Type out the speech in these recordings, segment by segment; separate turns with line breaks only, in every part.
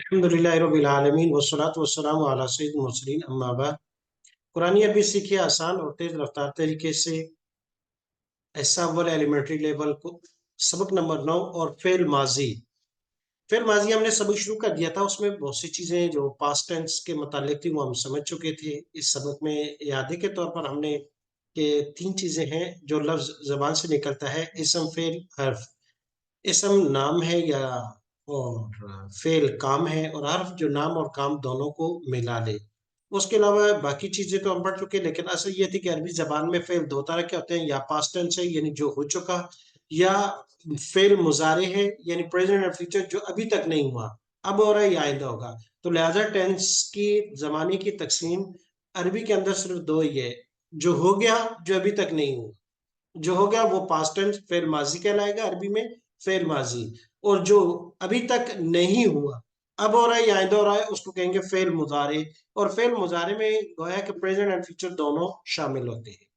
अल्हम्दुलिल्लाह रब्बिल आलमीन वस्सलातु वस्सलामु अला सय्यिदिल मुरसलीन अम्मा बाद। कुरानी अरबी सीखिए आसान और तेज रफ्तार तरीके से। ऐसा अव्वल एलिमेंट्री लेवल को सबक नंबर 9 और फेल माजी। फेल माजी हमने सबक शुरू कर दिया था, उसमें बहुत सी चीजें जो पास्ट टेंस के मुतालिक थी वो हम समझ चुके थे। इस सबक में यादे के तौर पर हमने कि तीन चीजें हैं जो लफ्ज जबान से निकलता है: इसम, फेल, हर्फ। इसम नाम है या और फेल काम है, और हर्फ जो नाम और काम दोनों को मिला ले। उसके अलावा बाकी चीजें तो हम पढ़ चुके, लेकिन असल ये थी कि अरबी जबान में फेल दो तरह के होते हैं: या पास्ट टेंस है यानी जो हो चुका, या फेल मुजारे है यानी प्रेजेंट और फ्यूचर जो अभी तक नहीं हुआ, अब हो रहा है या आइंदा होगा। तो लिहाजा टेंस की जमाने की तकसीम अरबी के अंदर सिर्फ दो ही है: जो हो गया, जो अभी तक नहीं हुआ। जो हो गया वो पास्ट टेंस फेल माजी कहलाएगा अरबी में, फेल माजी। और जो अभी तक नहीं हुआ, अब हो रहा है या आइंदा हो रहा है, उसको कहेंगे फेल मुजारे। और फेल मुजारे में गोया कि प्रेजेंट एंड फ्यूचर दोनों शामिल होते हैं।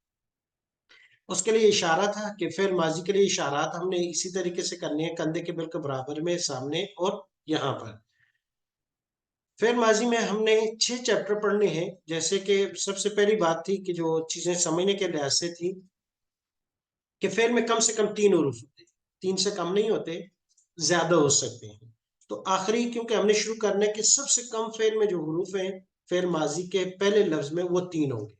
उसके लिए इशारा था कि फेल माजी के लिए इशारात हमने इसी तरीके से करने हैं, कंधे के बिल्कुल बराबर में, सामने और यहाँ पर। फेल माजी में हमने 6 चैप्टर पढ़ने हैं। जैसे कि सबसे पहली बात थी कि जो चीजें समझने के लिहाज से थी कि फेल में कम से कम 3 हरूफ होते हैं, 3 से कम नहीं होते, ज्यादा हो सकते हैं। तो आखिरी, क्योंकि हमने शुरू करने के सबसे कम फेल में जो हरूफ हैं फेल माजी के पहले लफ्ज में, वो 3 होंगे।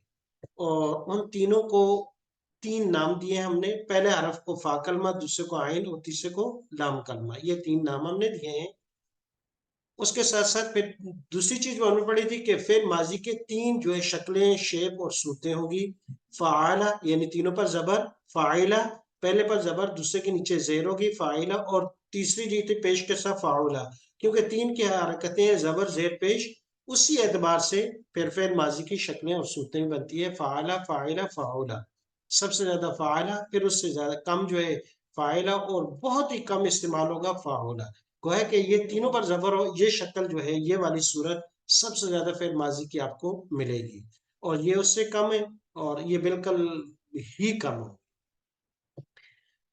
और उन तीनों को 3 नाम दिए हमने: पहले हरफ को फा कलमा, दूसरे को आइन और तीसरे को लाम कलमा। ये 3 नाम हमने दिए हैं। उसके साथ साथ फिर दूसरी चीज मालूम पड़ी थी कि फेल माजी के 3 जो है शक्लें, शेप और सूरतें होंगी: फ़ाअला यानी तीनों पर जबर, फ़ाइला पहले पर जबर, दूसरे के नीचे जेर होगी, फ़ाइला, और तीसरी जी थी पेश के साथ फ़ाउला। क्योंकि 3 की हरकतें हैं जबर जेर पेश, उसी एतबार से फिर फेल माजी की शक्लें और सूरतें बनती है: फ़ाअला, फ़ाइला, फ़ाउला। सबसे ज्यादा फ़ाइला, फिर उससे ज्यादा कम जो है फ़ाइला, और बहुत ही कम इस्तेमाल होगा फ़ाउला। गोया कि ये तीनों पर जबर हो, ये शक्ल जो है, ये वाली सूरत सबसे ज्यादा फेल माजी की आपको मिलेगी, और ये उससे कम है, और ये बिल्कुल ही कम हो।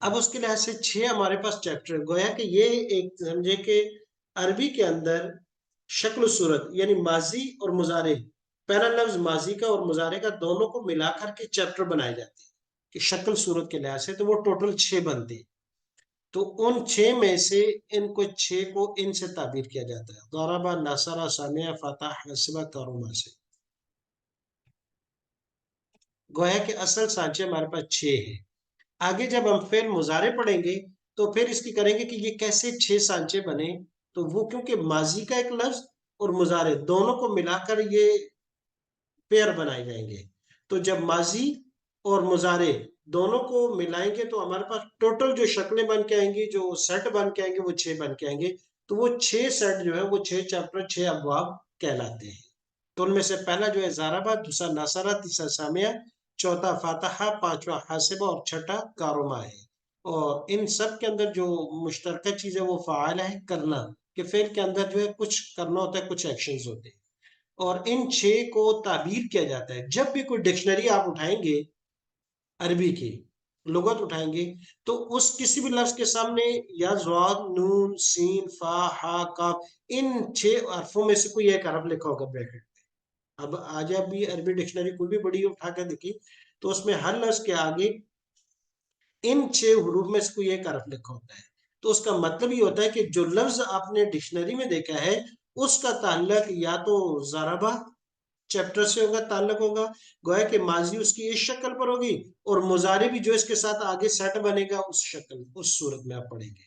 अब उसके लिहाज से 6 हमारे पास चैप्टर है। गोया कि ये एक समझे कि अरबी के अंदर शक्ल सूरत यानी माजी और मुजारे, पहला लफ्ज माजी का और मुजारे का दोनों को मिलाकर के चैप्टर बनाए जाते हैं कि शक्ल सूरत के लिहाज से, तो वो टोटल 6 बनते हैं। तो उन 6 में से इनको 6 को इनसे ताबीर किया जाता है: दरबा, नसरा, समिया, फतह, हसबा, करुमा से। गोया के असल सांचे हमारे पास 6 है। आगे जब हम फेल मुजारे पढ़ेंगे तो फिर इसकी करेंगे कि ये कैसे 6 सांचे बने। तो वो क्योंकि माजी का एक लफ्ज और मुजारे दोनों को मिलाकर ये पेयर बनाए जाएंगे, तो जब माजी और मुजारे दोनों को मिलाएंगे तो हमारे पास टोटल जो शक्लें बन के आएंगी, जो सेट बन के आएंगे, वो 6 बन के आएंगे। तो वो 6 सेट जो है वो 6 चैप्टर, 6 अबवाब कहलाते हैं। तो उनमें से पहला जो है जाराबा, दूसरा नासरा, तीसरा सामिया, चौथा फातहा, पांचवा हासिबा और छठा कारोमा है। और इन सब के अंदर जो मुश्तरका चीज है वो फ़ाइल है, करना। कि फेल के अंदर जो है कुछ करना होता है, कुछ एक्शंस होते हैं। और इन 6 को ताबीर किया जाता है। जब भी कोई डिक्शनरी आप उठाएंगे अरबी की, लुगत उठाएंगे, तो उस किसी भी लफ्ज के सामने या ज़ाद, नून, सीन, फा, हा, काफ, इन 6 हरफों में से कोई एक हरफ लिखा होगा ब्रैकेट में। अब आज आप भी अरबी डिक्शनरी कोई भी बड़ी उठा कर देखी, तो उसमें हर लफ्ज के आगे इन 6 हरूफ में से कोई एक हरफ लिखा होता है। तो उसका मतलब ये होता है कि जो लफ्ज आपने डिक्शनरी में देखा है उसका ताल्लुक या तो ज़राबा चैप्टर से होगा, ताल्लुक होगा, गोया कि माजी उसकी इस शक्ल पर होगी, और मुजारे भी जो इसके साथ आगे सेट बनेगा उस शक्ल, उस सूरत में आप पढ़ेंगे।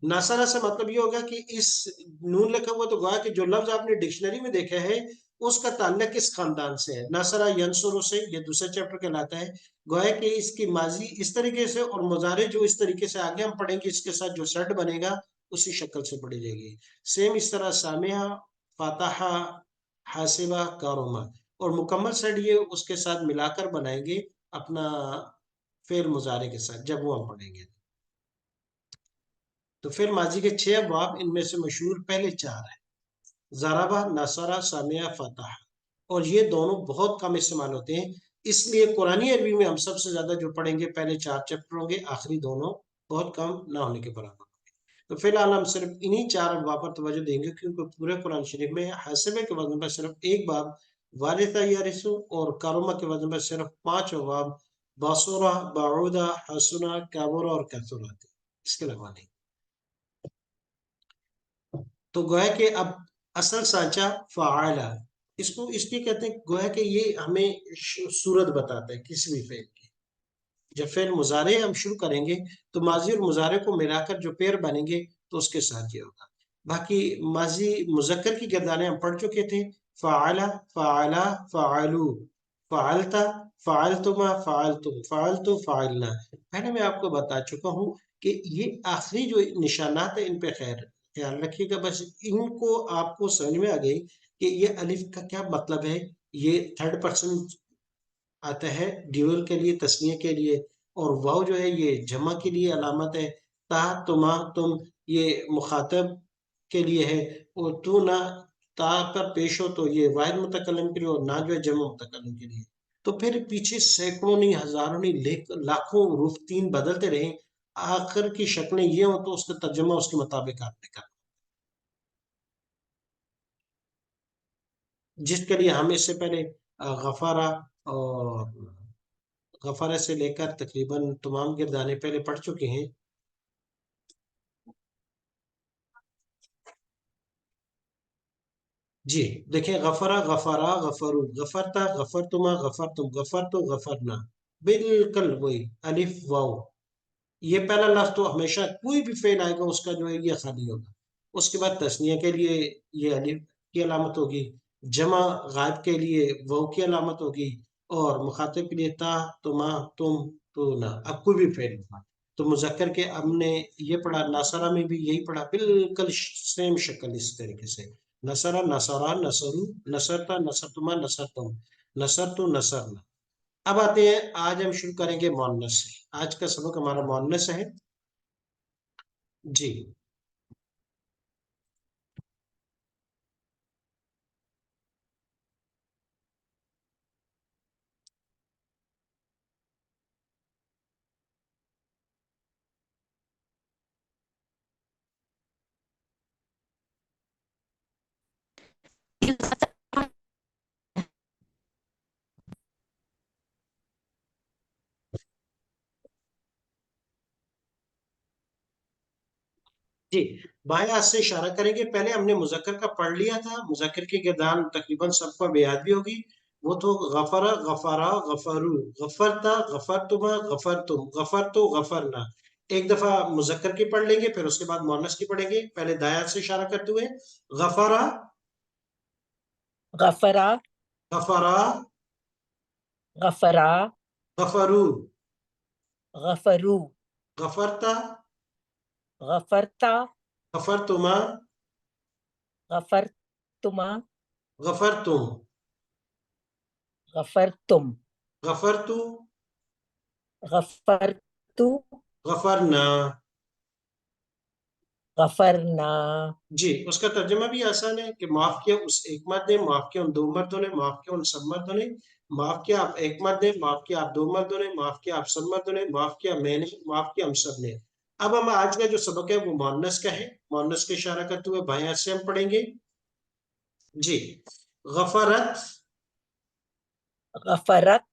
नासारा से मतलब ये होगा कि इस नून लिखा हुआ, तो गोया कि जो लफ्ज आपने डिक्शनरी में देखा है उसका ताल्लुक किस खानदान से है। नासरा यंसुरु से, ये दूसरा चैप्टर कहलाता है। गोया कि इसकी माजी इस तरीके से, और मुजारे जो इस तरीके से आगे हम पढ़ेंगे इसके साथ जो सेट बनेगा उसी शक्ल से पढ़ी जाएगी। सेम इस तरह सामिया, फातहा, हासिबा, कारोमा, और मुकम्मल सेट ये उसके साथ मिलाकर बनाएंगे अपना फेल मुजारे के साथ जब वो हम पढ़ेंगे। तो फिर माजी के 6 अबवाब, इनमें से मशहूर पहले 4 है: ज़राबा, नसरा, सामिया, फतह। और ये दोनों बहुत कम इस्तेमाल होते हैं, इसलिए कुरानी अरबी में हम सबसे ज्यादा जो पढ़ेंगे पहले 4 चैप्टर होंगे, आखिरी दोनों बहुत कम ना होने के बराबर। تو فی الحال ہم صرف انہی 4 ابواب پر توجہ دیں گے، کیونکہ پورے قرآن شریف میں حاسبہ کے وزن پر صرف ایک باب وارثہ یرثو اور کارما کے وزن پر صرف 5 ابواب باصورہ، باعودہ، حسنہ، کابورہ اور کثورہ تھے، اس کے علاوہ نہیں۔ تو گویا کہ اب اصل سانچہ فعالہ، اس لیے کہتے ہیں گویا کہ یہ ہمیں صورت بتاتا ہے کسی بھی فعل کی۔ جب فعل مضارع ہم شروع کریں گے تو ماضی اور مضارع کو ملا کر جو پیر بنیں گے تو اس کے ساتھ یہ ہوگا۔ باقی ماضی مذکر کی گردانیں ہم پڑھ چکے تھے، فعلا، فعلا، فعلو، فعلتا، فعلتما، فعلتم، فعلتو، فعلنا۔ پہلے میں آپ کو بتا چکا ہوں کہ یہ آخری جو نشانات ہیں ان پہ خیال رکھیے گا، بس ان کو آپ کو سمجھ میں آ گئی کہ یہ الف کا کیا مطلب ہے۔ یہ تھرڈ پرسن آتا ہے ڈیول کے لیے، تسنیہ کے لیے، اور واو جو ہے یہ جمع کے لیے علامت ہے، تا، تما، تم یہ مخاطب کے لیے ہے، اور تو نہ تا پر پیش ہو تو یہ واحد متکلم کے لیے، اور نہ جو ہے جمع متکلم کے لیے۔ تو پھر پیچھے سینکڑوں نہیں، ہزاروں نہیں، لاکھوں حروف 3 بدلتے رہیں، آخر کی شکلیں یہ ہوں تو اس کا ترجمہ اس کے مطابق آپ نے کرنا، جس کے لیے ہم اس سے پہلے غفارہ اور غفارہ سے لے کر تقریباً تمام گردانے پہلے پڑھ چکے ہیں۔ جی دیکھیں، غفرہ، غفارہ، غفرو، غفرتا، غفرتما، غفرتم، غفرتو، غفرنا، بالکل وہی الف واو۔ یہ پہلا لفظ تو ہمیشہ کوئی بھی فعل آئے گا اس کا جو ہے یہ خالی ہوگا۔ اس کے بعد تثنیہ کے لیے یہ الف کی علامت ہوگی، جمع غائب کے لیے واو کی علامت ہوگی، اور مخاطب کے لیے تا، تما، تم، تو نا، اب کوئی بھی فعل ہوگا۔ تو مذکر کے ہم نے یہ پڑھا، ناصرہ میں بھی یہی پڑھا، بالکل سیم شکل اس طریقے سے، نصرہ، نصرہ، نصرو، نصرتا، نصرتما، نصرتم، نصرتو، نصرنا۔ اب آتے ہیں، آج ہم شروع کریں گے مؤنث سے، آج کا سبق ہمارا مؤنث ہے۔ جی جی، بائیں ہاتھ سے اشارہ کریں گے۔ پہلے ہم نے مذکر کا پڑھ لیا تھا، مذکر کی گردان تقریباً سب کو اب یاد بھی ہوگی، وہ تو غفرہ، غفارا، غفرو، غفرتا، غفرتما، غفرتم، غفرتو، غفرنا۔ ایک دفعہ مذکر کی پڑھ لیں گے، پھر اس کے بعد مؤنث کی پڑھیں گے۔ پہلے دائیں ہاتھ سے اشارہ کرتے ہوئے، غفرا،
غفرا،
غفرا،
غفرا،
غفرو،
غفرو،
غفرتا،
غفرتا،
غفرتما،
غفرتما،
غفرتم،
غفرتم،
غفرتو،
غفرتو،
غفرنا۔
غفرنا۔
جی، اس کا ترجمہ بھی آسان ہے کہ معاف کیا اس ایک مرد نے، معاف کیا ان 2 مردوں نے، معاف کیا ان سب مردوں نے، معاف کیا آپ ایک مرد نے، معاف کیا آپ 2 مردوں نے، معاف کیا آپ سب مردوں نے، معاف کیا میں نے، معاف کیا ہم سب نے۔ اب ہم آج کا جو سبق ہے وہ مؤنث کا ہے، مؤنث کا اشارہ کرتے ہوئے بائیں ہاتھ سے ہم پڑھیں گے۔ جی، غفرت،
غفرت،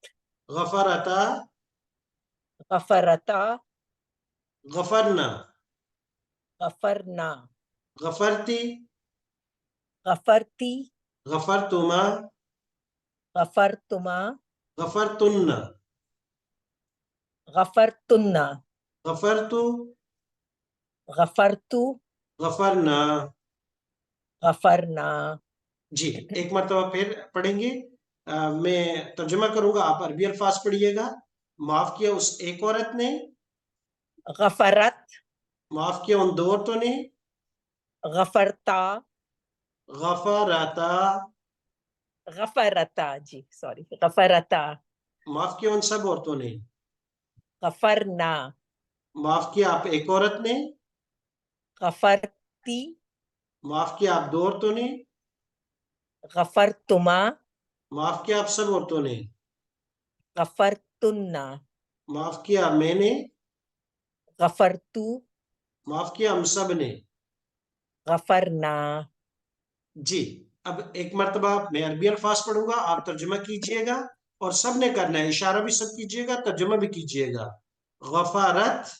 غفرتا،
غفرتا،
غفرنا،
غفرنا،
غفرتی،
غفرتی،
غفرتما،
غفرتما،
غفرتن،
غفرتنا،
غفرتو،
غفرتو،
غفرنا۔
غفرنا۔
جی، ایک مرتبہ پھر پڑھیں گے، میں ترجمہ کروں گا، آپ عربی الفاظ پڑھیے گا۔ معاف کیا اس ایک عورت نے،
غفرت،
معاف کیا ان 2 عورتوں نے،
غفرتا،
غفرتا،
غفرتا، جی سوری، غفرتا،
معاف کیا ان سب عورتوں نے،
غفرنا،
معاف کیا آپ ایک عورت نے،
غفرتی،
معاف کیا آپ 2 عورتوں نے،
غفرتما،
معاف کیا آپ سب عورتوں نے،
غفرتنا،
معاف کیا میں نے،
غفرتو،
माफ किया हम सब ने।
गफरना,
जी, अब एक मर्तबा मैं अरबी अल्फाज पढ़ूंगा, आप तर्जुमा कीजिएगा और सब ने करना है, इशारा भी सब कीजिएगा, तर्जुमा भी कीजिएगा। गफारत,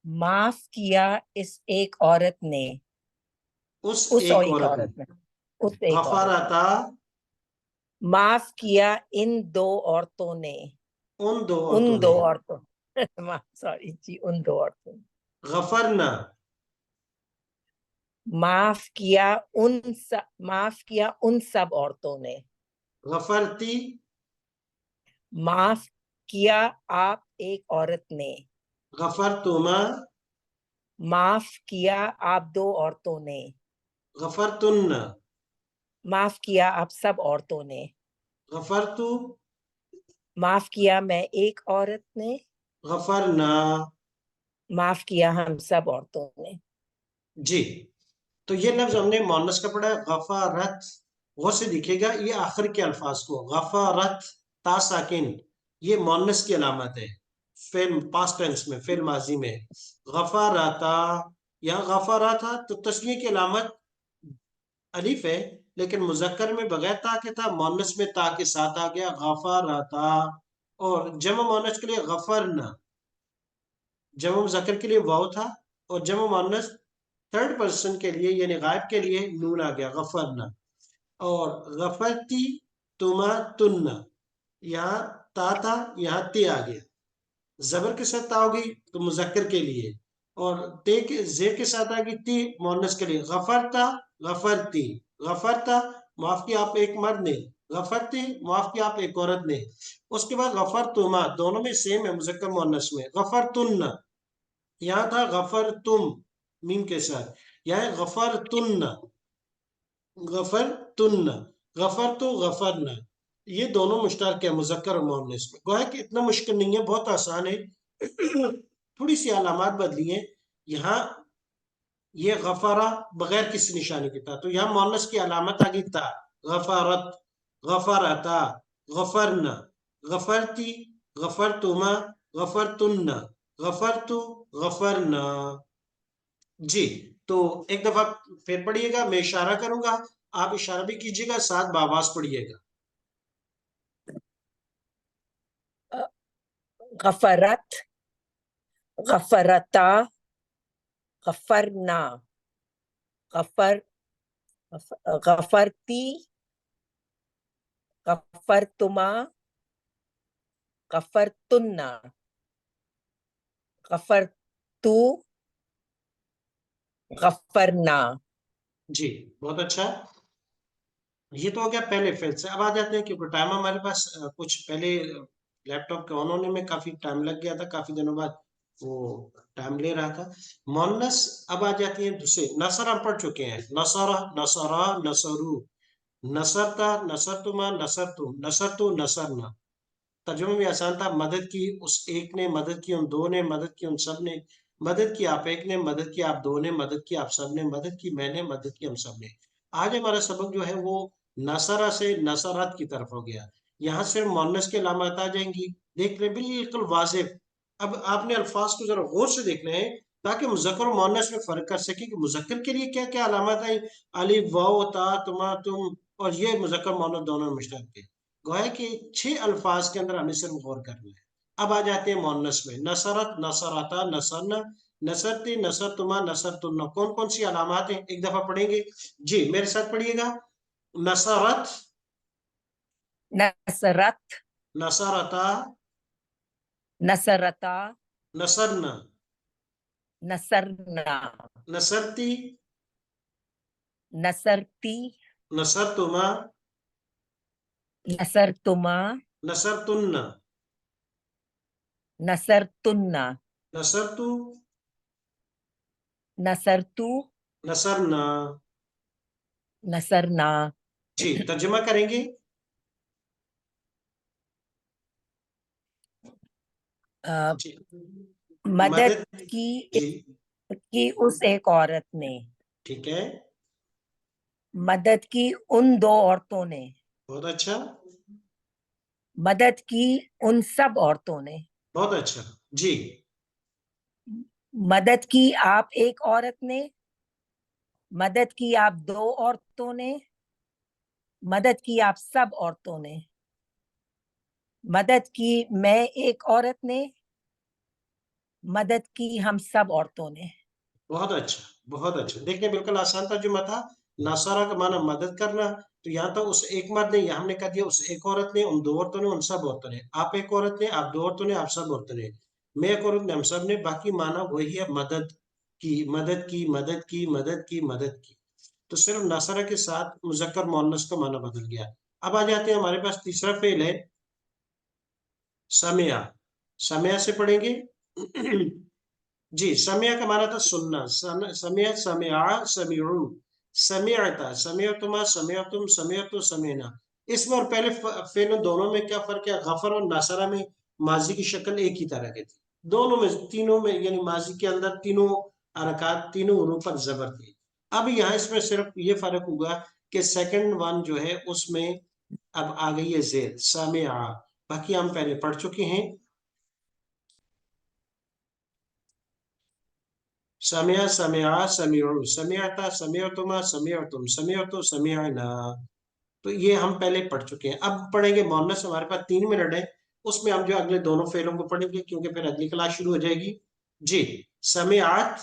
माफ किया इस एक औरत ने,
उस
उस
एक
एक
औरत ने।
औरत ने, उस एक औरत ने।
गफारता,
माफ किया इन दो औरतों ने,
उन दो
उन
औरतों
दो
ने।
औरतों सॉरी जी, उन दो औरतों ने।
गफरना,
माफ किया उन सब औरतों ने।
गफरती,
माफ किया आप एक औरत ने,
गफरतुमा,
माफ किया आप दो औरतों ने,
गफरतुन्ना,
माफ किया आप सब औरतों ने,
गफरतु,
माफ किया मैं एक औरत ने,
गफरना।
माफ किया हम सब औरतों ने।
जी, तो ये लफ्ज हमने मोनस का पढ़ा है, गफारत। गौर से दिखेगा ये आखिर के अल्फाज को, गफारत ता साकिन, ये मोनस की अलामत है। फेल पास्ट टेंस में, फेल माजी में। गफाराता, यहाँ गफारा था तो तस्नीय की अलामत अलिफ है, लेकिन मुजक्कर में बगैर ता के था, मोनस में ता के साथ आ गया, गफाराता। और जमा मोनस के लिए गफरना, जमा मुजक्कर के लिए वाव था, और जमा मोनस थर्ड पर्सन के लिए यानी गायब के लिए नून आ गया, गफरना। और गफरती, तुमा, तुन्ना, यहाँ ता था, यहाँ ते आ गया। जबर के साथ ता होगी तो मुजक्कर के लिए, और ते के जे के साथ आ गई ती मोनस के लिए। गफरता, गफरती, गफरता माफ किया आप एक मर्द ने, गफरती माफ किया आप एक औरत ने। उसके बाद गफर तुमा, दोनों में सेम है मुजक्कर मोनस में। गफर तुन्ना, यहाँ था गफर तुम मीम के साथ, यहाँ है गफर तुन्ना, गफर तुन्ना, गफर तो गफरना। ये दोनों मुश्तरक है मुजक्कर और मुअन्नस में। गोया कि इतना मुश्किल नहीं है, बहुत आसान है। थोड़ी सी अलामत बदली है। यहाँ ये गफारा बगैर किसी निशानी के था, तो यहाँ मुअन्नस की अलामत आ गई ता। गफारत, गफारता, गफरना, गफरती, गफरतुमा, गफरतुन्ना, गफरतु, गफरना। जी, तो एक दफा फिर पढ़िएगा, मैं इशारा करूंगा, आप इशारा भी कीजिएगा, साथ बावास पढ़िएगा।
गफरत, गफरता, गफरना, गफर गफरती, गफरतुमा, गफरतुन्ना, गफरतू, गफरना।
जी, बहुत अच्छा। ये तो हो गया पहले फेल से। अब आ जाते हैं, क्योंकि टाइम हमारे पास कुछ पहले लैपटॉप के ऑन होने में काफी टाइम लग गया था, काफी दिनों बाद वो टाइम ले रहा था। मोनस अब आ जाती है दूसरे। नसर हम पढ़ चुके हैं, नसरा, नसरा, नसरू, नसरता, नसरतुमा, नसरतुम, नसरतु, नसरना। तर्जुमा भी आसान था, मदद की उस एक ने, मदद की उन दो ने, मदद की उन सब ने, मदद की आप एक ने, मदद की आप दो ने, मदद की आप सब ने, मदद की मैंने, मदद की हम सब ने। आज हमारा सबक जो है वो नसरा से नसरत की तरफ हो गया। यहाँ सिर्फ मोनस के अलामत आ जाएंगी, देख रहे बिल्कुल वाजिब। अब आपने अल्फाज को जरा गौर से देखना है, ताकि मुजक्कर और मोनस में फर्क कर सके कि मुजक्कर के लिए क्या क्या अलामत आई, अलिफ, वाव, ता, तुमा, तुम, और ये मुजक्कर मोनस दोनों में मुश्तरक है। गोया कि 6 अल्फाज के अंदर हमें सिर्फ गौर करना है। अब आ जाते हैं मोनस में, नसरत, नसरता, नसरना, नसरती, नसरतुमा, नसरतुन्ना। कौन कौन सी अलामत हैं, एक दफा पढ़ेंगे। जी, मेरे साथ पढ़िएगा। नसरत,
नसरत,
नसरता,
नसरता,
नसरना,
नसरना,
नसरती,
नसरती,
नसरतुमा,
नसरतुमा,
नसरतुन्ना,
नसरतुन्ना,
नसरतु,
नसरतु,
नसरना।
नसरना।
जी, तर्जुमा करेंगे।
अ,
जी,
मदद
मदद।
की
जी,
उस एक औरत ने,
ठीक है,
मदद की उन दो औरतों ने,
बहुत अच्छा,
मदद की उन सब औरतों ने,
बहुत अच्छा। जी,
मदद की आप एक औरत ने, मदद की आप दो औरतों ने, मदद की आप सब औरतों ने, मदद की मैं एक औरत ने, मदद की हम सब औरतों ने।
बहुत अच्छा, बहुत अच्छा। देखिए बिल्कुल आसान तर्जुमा था। नासारा का माना मदद करना। तो यहाँ तो उस एक मर्द ने, यहाँ हमने कह दिया उस एक औरत ने, उन दो औरतों ने, उन सब औरतों ने। आप एक औरत ने, आप दो औरतों ने, आप सब औरतों ने। मैं एक औरत ने, हम सब ने। बाकी माना वही है, मदद की, मदद की, मदद की, मदद की, मदद की। तो सिर्फ नासरा के साथ मुजक्कर मुअन्नस का माना बदल गया। अब आ जाते हैं हमारे पास तीसरा फेल है समिया। समिया से पढ़ेंगे। जी, समिया का माना था सुनना। समिया, समिया, समिउ, समियता, समियतुमा, समियतुम, समियतु, समियना। इसमें और पहले फेल दोनों में क्या फर्क है? गफर और नासरा में माजी की शक्ल एक ही तरह की थी। दोनों में, तीनों में, यानी माजी के अंदर तीनों हरकत, तीनों हुरूफ पर जबर थी। अब यहाँ इसमें सिर्फ ये फर्क हुआ कि सेकंड वन जो है उसमें अब आ गई है जेद, समिया। बाकी हम पहले पढ़ चुके हैं। समिया, समिया, समिउ, समियता, समियतुमा, समियतुम, समियतु, समियना। तो ये हम पहले पढ़ चुके हैं। अब पढ़ेंगे मोनस। हमारे पास 3 मिनट है, उसमें हम जो अगले दोनों फेलों को पढ़ेंगे, क्योंकि फिर अगली क्लास शुरू हो जाएगी। जी, समियात,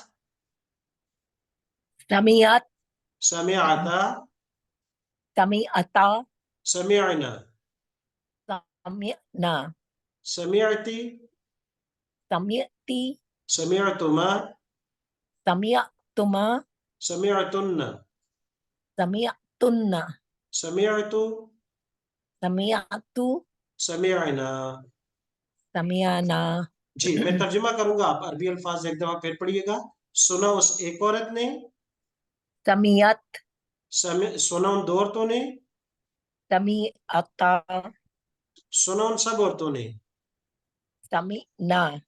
समियत,
समियाता,
समियता,
समियना,
समियना,
समियती,
समियती,
समियतुमा,
समियतुमा,
समियतुन्ना,
समियतुन्ना,
समियतु,
समियतु,
समियना।
समियना।
जी, मैं तर्जुमा करूंगा, आप अरबी अल्फाज एक दफा फिर पढ़िएगा। सुना उस एक औरत ने,
समियत,
सुना उन दो औरतों ने,
समियता,
सुना उन सब औरतों ने।
समिना,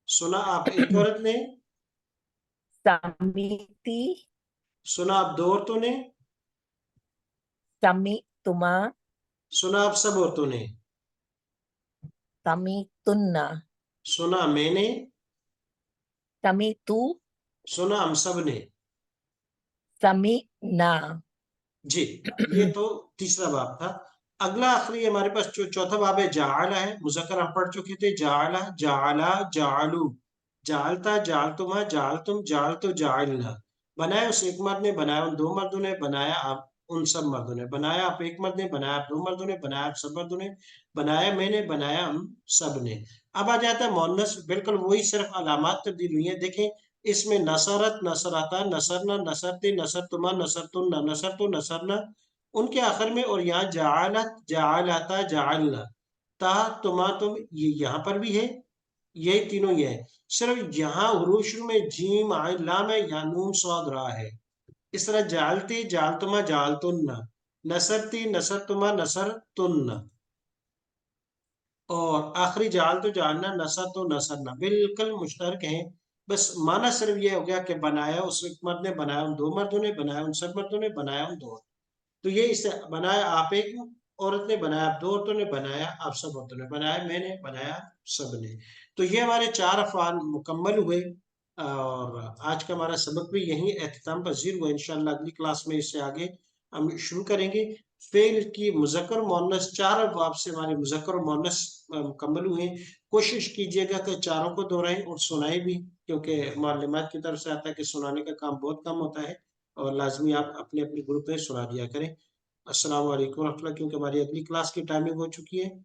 सुना आप एक औरत ने,
समिति,
सुना आप दो औरतों ने,
समितुमा,
सुना आप सब औरतों ने।
समितुन्ना,
सुना मैंने,
समितु,
सुना हम सब ने।
समिना।
जी, ये तो तीसरा बाब था। अगला आखिरी हमारे पास जो चौथा बाब है, जाला है। मुज़क्कर हम पढ़ चुके थे। जाला, जाला, जालू, जालता, जालतुमा, जालतुम, जालतु, जालना। बनाया उस एक मर्द ने, बनाया उन दो मर्दों ने, बनाया आप उन सब मर्दों ने। बनाया आप एक मर्द ने, बनाया आप दो मर्दों ने, बनाया आप सब मर्दों ने। बनाया मैंने, बनाया हम सब ने। अब आ जाता है मोनस। बिल्कुल वही, सिर्फ अलामात तब्दील हुई है। देखें, इसमें नसरत, नसरता, नसरना, नसरते, नसरतुमा, नसरतुन्ना, नसरतु, नसरना, उनके आखिर में। और यहाँ जालत, जालता, जालना, ता, तुमा, तुम, ये यहाँ पर भी है। यही तीनों ये है। सिर्फ यहाँ हुरूफ शुरू में जीम, आइन, लाम है, यहाँ नून स्वाद रहा है। इस तरह जालती, जालतुमा, जालतुन्ना, नसरती, नसरतुमा, नसरतुन्ना। और आखिरी जाल तो जानना, नसर तो नसरना, बिल्कुल मुश्तरक हैं। बस माना सिर्फ ये हो गया कि बनाया उस एक मर्द ने, बनाया उन दो मर्दों ने, बनाया उन सब मर्दों ने, बनाया उन दो। तो ये इससे बनाया आप एक औरत ने, बनाया आप दो औरतों ने, बनाया आप सब औरतों ने, बनाया मैंने, बनाया सब ने। तो ये हमारे 4 अफ़आल मुकम्मल हुए। और आज का हमारा सबक भी यहीं एख्तिताम पजीर हुआ। इंशाअल्लाह अगली क्लास में इससे आगे हम शुरू करेंगे। फेल की मुज़क्कर मुअन्नस 4 अबवाब से हमारे मुज़क्कर और मुअन्नस मुकम्मल हुए। कोशिश कीजिएगा कि चारों को दोहराएं और सुनाएं भी, क्योंकि मालूमात की तरफ से आता है कि सुनाने का काम बहुत कम होता है। और लाजमी आप अपने अपने ग्रुप में सुना दिया करें। अस्सलाम वालेकुम रहमतुल्लाह, क्योंकि हमारी अगली क्लास की टाइमिंग हो चुकी है।